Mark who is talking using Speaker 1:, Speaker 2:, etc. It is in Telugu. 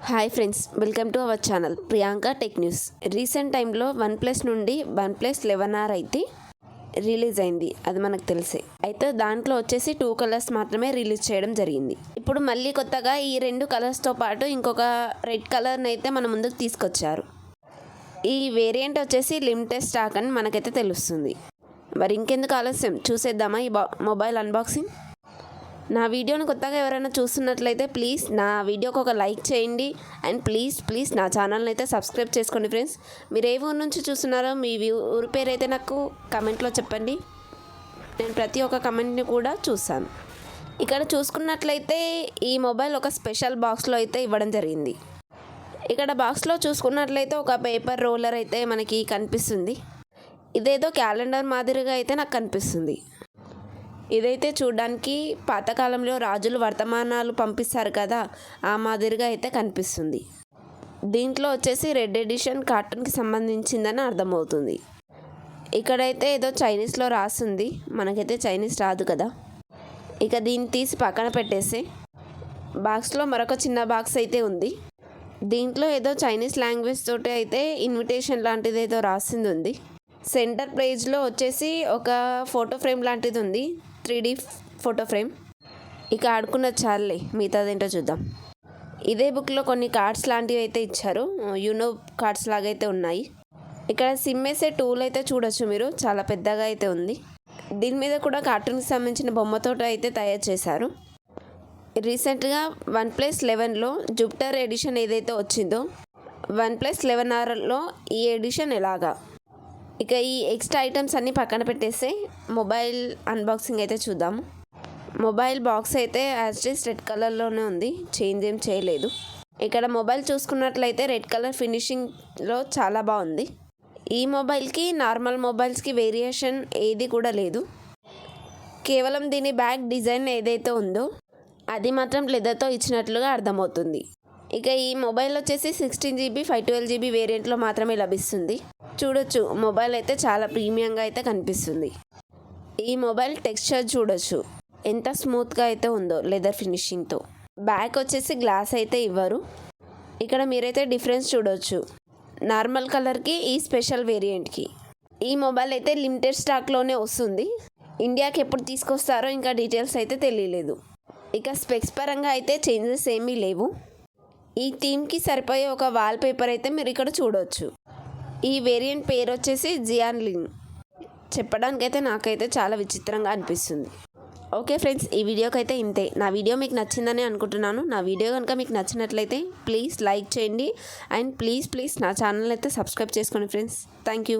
Speaker 1: Hi friends, welcome to our channel Priyanka tech news. Recent టైంలో వన్ప్లస్ నుండి వన్ప్లస్ 11R అయితే రిలీజ్ అయింది. అది మనకు తెలిసే. అయితే దాంట్లో వచ్చేసి 2 కలర్స్ మాత్రమే రిలీజ్ చేయడం జరిగింది. ఇప్పుడు మళ్ళీ కొత్తగా ఈ 2 కలర్స్తో పాటు ఇంకొక రెడ్ కలర్ని అయితే మన ముందుకు తీసుకొచ్చారు. ఈ వేరియంట్ వచ్చేసి లిమిటెడ్ స్టాక్ అని మనకైతే తెలుస్తుంది. మరి ఇంకెందుకు ఆలస్యం, చూసేద్దామా ఈ మొబైల్ అన్బాక్సింగ్. నా వీడియోని కొత్తగా ఎవరైనా చూస్తున్నట్లయితే ప్లీజ్ నా వీడియోకి ఒక లైక్ చేయండి అండ్ ప్లీజ్ నా ఛానల్ని అయితే సబ్స్క్రైబ్ చేసుకోండి ఫ్రెండ్స్. మీరు ఏ ఊరు నుంచి చూస్తున్నారో మీ ఊరి పేరు అయితే నాకు కమెంట్లో చెప్పండి. నేను ప్రతి ఒక్క కమెంట్ని కూడా చూస్తాను. ఇక్కడ చూసుకున్నట్లయితే ఈ మొబైల్ ఒక స్పెషల్ బాక్స్లో అయితే ఇవ్వడం జరిగింది. ఇక్కడ బాక్స్లో చూసుకున్నట్లయితే ఒక పేపర్ రోలర్ అయితే మనకి కనిపిస్తుంది. ఇదేదో క్యాలెండర్ మాదిరిగా అయితే నాకు కనిపిస్తుంది. ఇదైతే చూడడానికి పాతకాలంలో రాజులు వర్తమానాలు పంపిస్తారు కదా, ఆ మాదిరిగా అయితే కనిపిస్తుంది. దీంట్లో వచ్చేసి రెడ్ ఎడిషన్ కార్టూన్కి సంబంధించిందని అర్థమవుతుంది. ఇక్కడైతే ఏదో చైనీస్లో రాస్తుంది, మనకైతే చైనీస్ రాదు కదా. ఇక దీన్ని తీసి పక్కన పెట్టేసి బాక్స్లో మరొక చిన్న బాక్స్ అయితే ఉంది. దీంట్లో ఏదో చైనీస్ లాంగ్వేజ్ తోటి అయితే ఇన్విటేషన్ లాంటిది ఏదో రాసింది ఉంది. సెంటర్ పేజ్లో వచ్చేసి ఒక ఫోటో ఫ్రేమ్ లాంటిది ఉంది, 3D ఫోటో ఫ్రేమ్. ఇక ఆడుకున్న చాలే, మిగతాదేంటో చూద్దాం. ఇదే బుక్లో కొన్ని కార్డ్స్ లాంటివి అయితే ఇచ్చారు, యూనో కార్డ్స్ లాగా అయితే ఉన్నాయి. ఇక్కడ సిమ్ వేసే టూల్ అయితే చూడొచ్చు మీరు, చాలా పెద్దగా అయితే ఉంది. దీని మీద కూడా కార్టూన్కి సంబంధించిన బొమ్మతో అయితే తయారు చేశారు. రీసెంట్గా వన్ప్లస్ 11లో జూపిటర్ ఎడిషన్ ఏదైతే వచ్చిందో వన్ప్లస్ 11Rలో ఈ ఎడిషన్ ఎలాగా. ఇక ఈ ఎక్స్ట్రా ఐటమ్స్ అన్నీ పక్కన పెట్టేస్తే మొబైల్ అన్బాక్సింగ్ అయితే చూద్దాము. మొబైల్ బాక్స్ అయితే యాజ్ రెడ్ కలర్లోనే ఉంది, చేంజ్ ఏం చేయలేదు. ఇక్కడ మొబైల్ చూసుకున్నట్లయితే రెడ్ కలర్ ఫినిషింగ్లో చాలా బాగుంది. ఈ మొబైల్కి నార్మల్ మొబైల్స్కి వేరియేషన్ ఏది కూడా లేదు. కేవలం దీని బ్యాక్ డిజైన్ ఏదైతే ఉందో అది మాత్రం లెదర్తో ఇచ్చినట్లుగా అర్థమవుతుంది. ఇక ఈ మొబైల్ వచ్చేసి 16GB 512GB వేరియంట్లో మాత్రమే లభిస్తుంది. చూడొచ్చు, మొబైల్ అయితే చాలా ప్రీమియంగా అయితే కనిపిస్తుంది. ఈ మొబైల్ టెక్స్చర్ చూడొచ్చు ఎంత స్మూత్గా అయితే ఉందో లెదర్ ఫినిషింగ్తో. బ్యాక్ వచ్చేసి గ్లాస్ అయితే ఇవ్వరు. ఇక్కడ మీరైతే డిఫరెన్స్ చూడొచ్చు నార్మల్ కలర్కి ఈ స్పెషల్ వేరియంట్కి. ఈ మొబైల్ అయితే లిమిటెడ్ స్టాక్లోనే వస్తుంది. ఇండియాకి ఎప్పుడు తీసుకొస్తారో ఇంకా డీటెయిల్స్ అయితే తెలియలేదు. ఇక స్పెక్స్ పరంగా అయితే చేంజెస్ ఏమీ లేవు. ఈ థీమ్కి సరిపోయే ఒక వాల్ పేపర్ అయితే మీరు ఇక్కడ చూడవచ్చు. ఈ వేరియంట్ పేరు వచ్చేసి జియాన్లింగ్. చెప్పడానికైతే నాకైతే చాలా విచిత్రంగా అనిపిస్తుంది. ఓకే ఫ్రెండ్స్, ఈ వీడియోకి అయితే ఇంతే. నా వీడియో మీకు నచ్చిందని అనుకుంటున్నాను. నా వీడియో కనుక మీకు నచ్చినట్లయితే ప్లీజ్ లైక్ చేయండి అండ్ ప్లీజ్ నా ఛానల్ అయితే సబ్స్క్రైబ్ చేసుకోండి ఫ్రెండ్స్. Thank you.